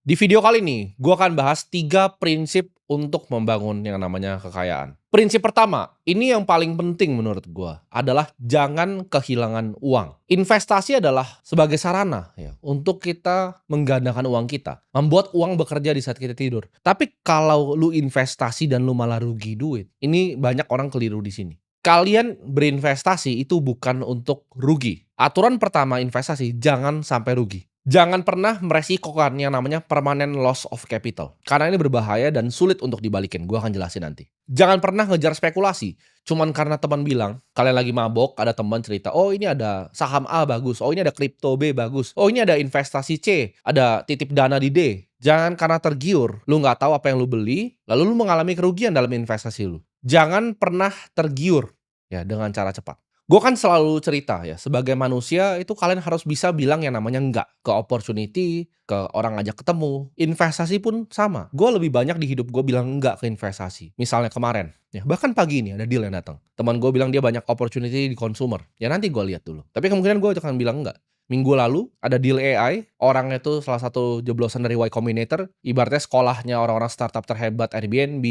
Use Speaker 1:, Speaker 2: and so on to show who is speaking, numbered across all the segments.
Speaker 1: Di video kali ini, gue akan bahas 3 prinsip untuk membangun yang namanya kekayaan. Prinsip pertama, ini yang paling penting menurut gue, adalah jangan kehilangan uang. Investasi adalah sebagai sarana ya, untuk kita menggandakan uang kita, membuat uang bekerja di saat kita tidur. Tapi kalau lu investasi dan lu malah rugi duit, ini banyak orang keliru di sini. Kalian berinvestasi itu bukan untuk rugi. Aturan pertama investasi, jangan sampai rugi. Jangan pernah meresikokan yang namanya permanent loss of capital. Karena ini berbahaya dan sulit untuk dibalikin. Gua akan jelasin nanti. Jangan pernah ngejar spekulasi. Cuman karena teman bilang, kalian lagi mabok, ada teman cerita, oh ini ada saham A bagus, oh ini ada kripto B bagus, oh ini ada investasi C, ada titip dana di D. Jangan karena tergiur, lu nggak tahu apa yang lu beli, lalu lu mengalami kerugian dalam investasi lu. Jangan pernah tergiur ya dengan cara cepat. Gue kan selalu cerita ya, sebagai manusia itu kalian harus bisa bilang yang namanya enggak ke opportunity, ke orang ngajak ketemu. Investasi pun sama. Gue lebih banyak di hidup gue bilang enggak ke investasi. Misalnya kemarin, ya bahkan pagi ini ada deal yang datang. Teman gue bilang dia banyak opportunity di consumer. Ya nanti gue lihat dulu. Tapi kemungkinan gue akan bilang enggak. Minggu lalu ada deal AI, orangnya itu salah satu jeblosan dari Y Combinator, ibaratnya sekolahnya orang-orang startup terhebat Airbnb,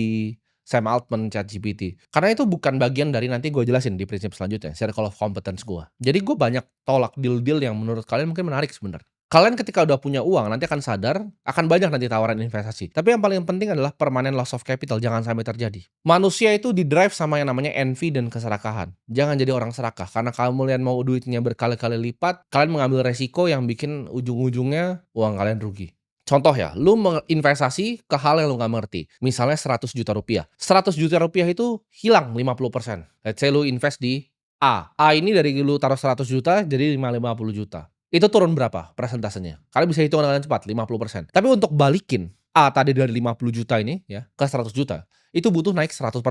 Speaker 1: Sam Altman, ChatGPT. Karena itu bukan bagian dari nanti gue jelasin di prinsip selanjutnya, circle of competence gue. Jadi gue banyak tolak deal-deal yang menurut kalian mungkin menarik sebenarnya. Kalian ketika udah punya uang, nanti akan sadar, akan banyak nanti tawaran investasi. Tapi yang paling penting adalah permanent loss of capital, jangan sampai terjadi. Manusia itu di-drive sama yang namanya envy dan keserakahan. Jangan jadi orang serakah, karena kalian mau duitnya berkali-kali lipat, kalian mengambil resiko yang bikin ujung-ujungnya uang kalian rugi. Contoh ya, lu menginvestasi ke hal yang lu nggak mengerti. Misalnya 100 juta rupiah. 100 juta rupiah itu hilang 50%. Let's say lu invest di A. A ini dari lu taruh 100 juta jadi 50 juta. Itu turun berapa persentasenya? Kalian bisa hitung dengan cepat, 50%. Tapi untuk balikin A tadi dari 50 juta ini ya ke 100 juta, itu butuh naik 100%.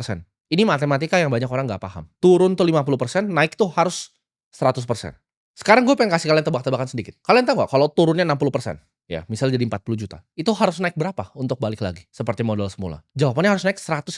Speaker 1: Ini matematika yang banyak orang nggak paham. Turun tuh 50%, naik tuh harus 100%. Sekarang gue pengen kasih kalian tebak-tebakan sedikit. Kalian tahu nggak kalau turunnya 60%? Ya, misal jadi 40 juta. Itu harus naik berapa untuk balik lagi? Seperti modal semula. Jawabannya harus naik 150%.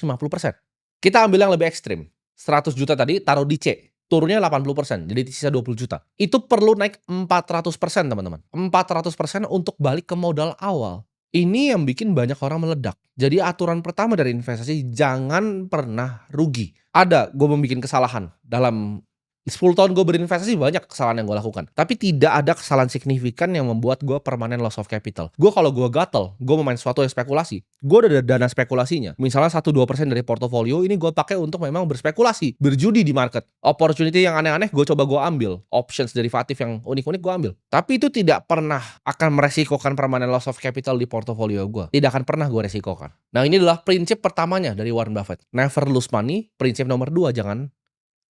Speaker 1: Kita ambil yang lebih ekstrim. 100 juta tadi taruh di C. Turunnya 80%, jadi sisa 20 juta. Itu perlu naik 400%, teman-teman. 400% untuk balik ke modal awal. Ini yang bikin banyak orang meledak. Jadi aturan pertama dari investasi, jangan pernah rugi. Ada, gue membuat kesalahan dalam 10 tahun gue berinvestasi, banyak kesalahan yang gue lakukan. Tapi tidak ada kesalahan signifikan yang membuat gue permanent loss of capital. Gue kalau gue gatel, gue mau main sesuatu yang spekulasi, gue udah ada dana spekulasinya. Misalnya 1-2% dari portofolio ini gue pakai untuk memang berspekulasi, berjudi di market. Opportunity yang aneh-aneh gue coba gue ambil. Options derivatif yang unik-unik gue ambil. Tapi itu tidak pernah akan meresikokan permanent loss of capital di portofolio gue. Tidak akan pernah gue resikokan. Nah ini adalah prinsip pertamanya dari Warren Buffett. Never lose money. Prinsip nomor 2, jangan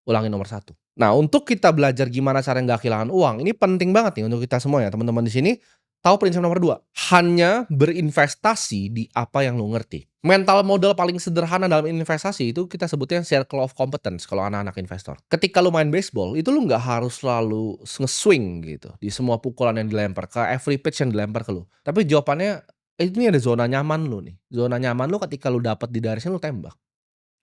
Speaker 1: ulangin nomor 1. Nah, untuk kita belajar gimana cara nggak kehilangan uang, ini penting banget nih untuk kita semua ya, teman-teman di sini tahu prinsip nomor 2. Hanya berinvestasi di apa yang lu ngerti. Mental modal paling sederhana dalam investasi itu kita sebutnya circle of competence kalau anak-anak investor. Ketika lu main baseball, itu lu nggak harus selalu nge-swing gitu di semua pukulan yang dilempar, ke every pitch yang dilempar ke lu. Tapi jawabannya, ini ada zona nyaman lu nih. Zona nyaman lu ketika lu dapat di garisnya lu tembak.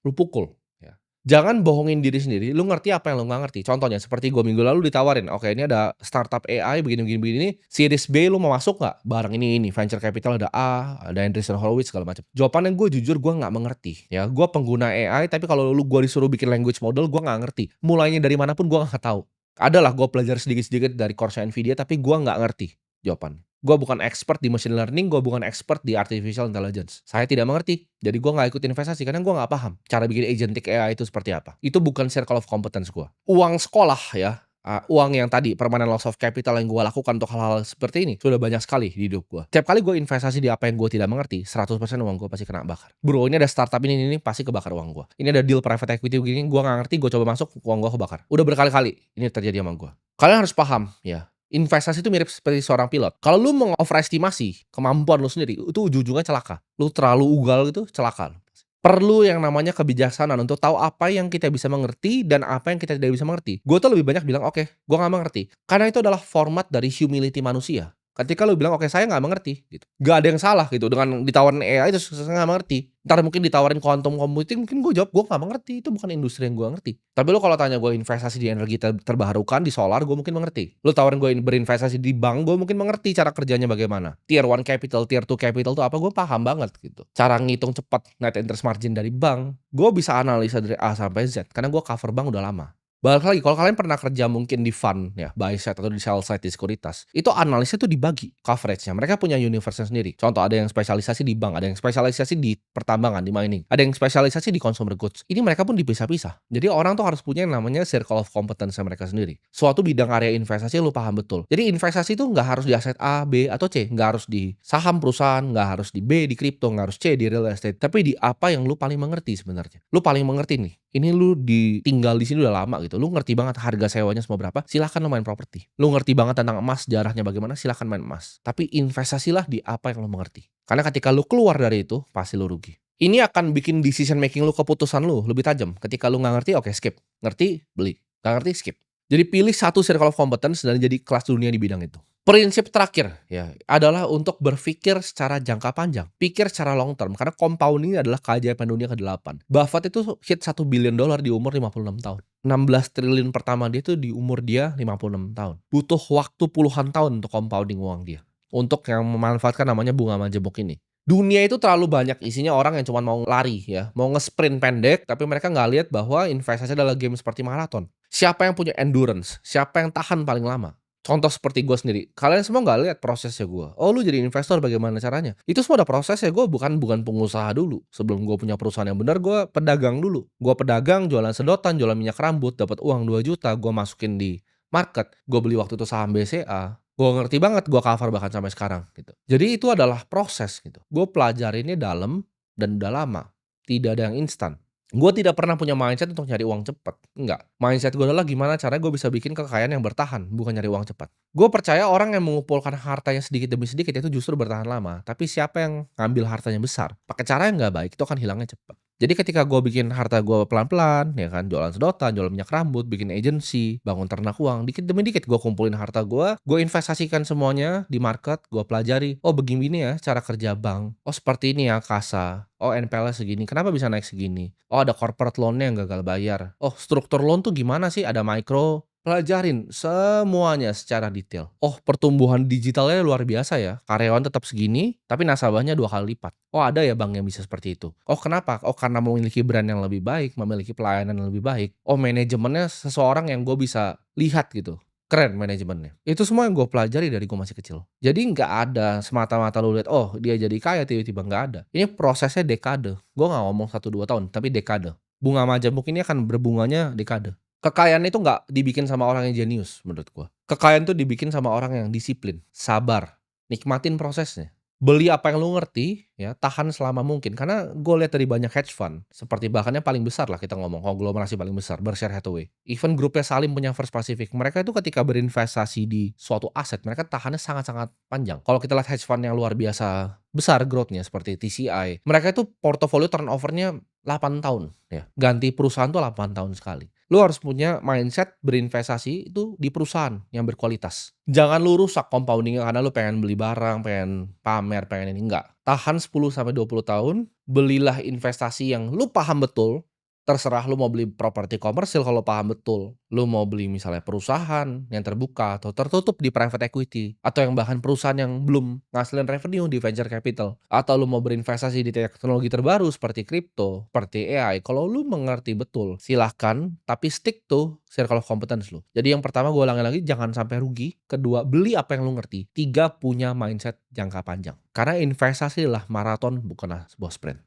Speaker 1: Lu pukul. Ya. Jangan bohongin diri sendiri, lu ngerti apa yang lu nggak ngerti. Contohnya seperti gue minggu lalu ditawarin, oke ini ada startup AI begini, series B lu mau masuk nggak? Bareng ini, venture capital ada A, ada Andreessen Horowitz segala macam. Jawabannya gue jujur gue nggak mengerti. Ya, gue pengguna AI, tapi kalau gue disuruh bikin language model, gue nggak ngerti. Mulainya dari mana pun gue nggak tahu. Adalah gue belajar sedikit-sedikit dari course Nvidia, tapi gue nggak ngerti jawabannya. Gue bukan expert di machine learning, gue bukan expert di artificial intelligence. Saya tidak mengerti, jadi gue nggak ikut investasi karena gue nggak paham cara bikin agentic AI itu seperti apa. Itu bukan circle of competence gue. Uang sekolah ya, uang yang tadi permanent loss of capital yang gue lakukan untuk hal-hal seperti ini sudah banyak sekali di hidup gue. Tiap kali gue investasi di apa yang gue tidak mengerti, 100% uang gue pasti kena bakar. Bro, ini ada startup ini pasti kebakar uang gue. Ini ada deal private equity begini, gue nggak ngerti, gue coba masuk, uang gue kebakar. Udah berkali-kali ini terjadi sama gue. Kalian harus paham ya. Investasi itu mirip seperti seorang pilot. Kalau lu mengoverestimasi kemampuan lu sendiri, itu ujung-ujungnya celaka. Lu terlalu ugal gitu, celaka. Perlu yang namanya kebijaksanaan untuk tahu apa yang kita bisa mengerti dan apa yang kita tidak bisa mengerti. Gue tuh lebih banyak bilang, oke, gue gak mengerti. Karena itu adalah format dari humility manusia. Ketika lu bilang, oke, saya gak mengerti. Gitu. Gak ada yang salah gitu. Dengan ditawarin AI itu saya gak mengerti. Entar mungkin ditawarin quantum computing mungkin gue jawab, "Gue nggak mengerti, itu bukan industri yang gue ngerti." Tapi lu kalau tanya gue investasi di energi terbarukan, di solar, gue mungkin mengerti. Lu tawarin gue berinvestasi di bank, gue mungkin mengerti cara kerjanya bagaimana. Tier 1 capital, Tier 2 capital tuh apa, gue paham banget gitu. Cara ngitung cepat net interest margin dari bank, gue bisa analisa dari A sampai Z, karena gue cover bank udah lama. Balik lagi, kalau kalian pernah kerja mungkin di fund ya, buy side atau di sell side di sekuritas, itu analisnya tuh dibagi coveragenya. Mereka punya universe sendiri. Contoh ada yang spesialisasi di bank, ada yang spesialisasi di pertambangan, di mining, ada yang spesialisasi di consumer goods. Ini mereka pun dipisah-pisah. Jadi orang tuh harus punya yang namanya circle of competence mereka sendiri. Suatu bidang area investasi lu paham betul. Jadi investasi itu nggak harus di aset A, B, atau C. Nggak harus di saham perusahaan, nggak harus di B, di kripto, nggak harus C, di real estate. Tapi di apa yang lu paling mengerti sebenarnya. Lu paling mengerti nih. Ini lu tinggal di sini udah lama gitu. Lu ngerti banget harga sewanya semua berapa, silahkan lu main properti. Lu ngerti banget tentang emas, sejarahnya bagaimana, silahkan main emas. Tapi investasilah di apa yang lu mengerti. Karena ketika lu keluar dari itu, pasti lu rugi. Ini akan bikin decision making lu, keputusan lu lebih tajam. Ketika lu nggak ngerti, oke skip. Ngerti, beli. Nggak ngerti, skip. Jadi pilih satu circle of competence dan jadi kelas dunia di bidang itu. Prinsip terakhir ya adalah untuk berpikir secara jangka panjang, pikir secara long term karena compounding adalah keajaiban dunia ke-8. Buffett itu hit $1 billion di umur 56 tahun. 16 triliun pertama dia itu di umur dia 56 tahun. Butuh waktu puluhan tahun untuk compounding uang dia. Untuk yang memanfaatkan namanya bunga majemuk ini. Dunia itu terlalu banyak isinya orang yang cuma mau lari ya, mau nge-sprint pendek, tapi mereka nggak lihat bahwa investasi adalah game seperti maraton. Siapa yang punya endurance? Siapa yang tahan paling lama? Contoh seperti gue sendiri, kalian semua nggak lihat prosesnya gue. Oh lu jadi investor bagaimana caranya? Itu semua ada prosesnya, gue bukan pengusaha dulu. Sebelum gue punya perusahaan yang benar, gue pedagang dulu. Gue pedagang, jualan sedotan, jualan minyak rambut, dapat uang 2 juta, gue masukin di market. Gue beli waktu itu saham BCA. Gue ngerti banget, gue cover bahkan sampai sekarang gitu. Jadi itu adalah proses gitu. Gue pelajari ini dalam dan udah lama. Tidak ada yang instan. Gue tidak pernah punya mindset untuk nyari uang cepat. Enggak. Mindset gue adalah gimana caranya gue bisa bikin kekayaan yang bertahan, bukan nyari uang cepat. Gue percaya orang yang mengumpulkan hartanya sedikit demi sedikit itu justru bertahan lama. Tapi siapa yang ngambil hartanya besar, pakai cara yang nggak baik, itu akan hilangnya cepat. Jadi ketika gue bikin harta gue pelan-pelan, ya kan, jualan sedotan, jualan minyak rambut, bikin agency, bangun ternak uang, dikit demi dikit gue kumpulin harta gue investasikan semuanya di market, gue pelajari, oh begini ya cara kerja bank, oh seperti ini ya kasa, oh NPL segini, kenapa bisa naik segini, oh ada corporate loan-nya yang gagal bayar, oh struktur loan tuh gimana sih, ada micro. Pelajarin semuanya secara detail. Oh, pertumbuhan digitalnya luar biasa ya. Karyawan tetap segini, tapi nasabahnya 2 kali lipat. Oh, ada ya bank yang bisa seperti itu. Oh, kenapa? Oh, karena memiliki brand yang lebih baik, memiliki pelayanan yang lebih baik. Oh, manajemennya seseorang yang gue bisa lihat gitu. Keren manajemennya. Itu semua yang gue pelajari dari gue masih kecil. Jadi nggak ada semata-mata lu lihat, oh dia jadi kaya tiba-tiba, nggak ada. Ini prosesnya dekade. Gue nggak ngomong 1-2 tahun, tapi dekade. Bunga majemuk ini akan berbunganya dekade. Kekayaan itu nggak dibikin sama orang yang jenius menurut gua. Kekayaan tuh dibikin sama orang yang disiplin, sabar, nikmatin prosesnya. Beli apa yang lu ngerti, ya tahan selama mungkin. Karena gue lihat dari banyak hedge fund, seperti bahkannya paling besar lah kita ngomong, konglomerasi paling besar, Berkshire Hathaway. Even grupnya Salim punya First Pacific, mereka itu ketika berinvestasi di suatu aset, mereka tahannya sangat-sangat panjang. Kalau kita lihat hedge fund yang luar biasa besar growth-nya seperti TCI, mereka itu portofolio turnover-nya 8 tahun ya. Ganti perusahaan tuh 8 tahun sekali. Lu harus punya mindset berinvestasi itu di perusahaan yang berkualitas. Jangan lu rusak compoundingnya karena lu pengen beli barang, pengen pamer, pengen ini, enggak. Tahan 10-20 tahun, belilah investasi yang lu paham betul. Terserah lu mau beli properti komersil kalau paham betul. Lu mau beli misalnya perusahaan yang terbuka atau tertutup di private equity. Atau yang bahkan perusahaan yang belum ngasilin revenue di venture capital. Atau lu mau berinvestasi di teknologi terbaru seperti kripto, seperti AI. Kalau lu mengerti betul, silahkan. Tapi stick to circle of competence lu. Jadi yang pertama gue ulangi lagi, jangan sampai rugi. Kedua, beli apa yang lu ngerti. 3, punya mindset jangka panjang. Karena investasi adalah maraton bukanlah sebuah sprint.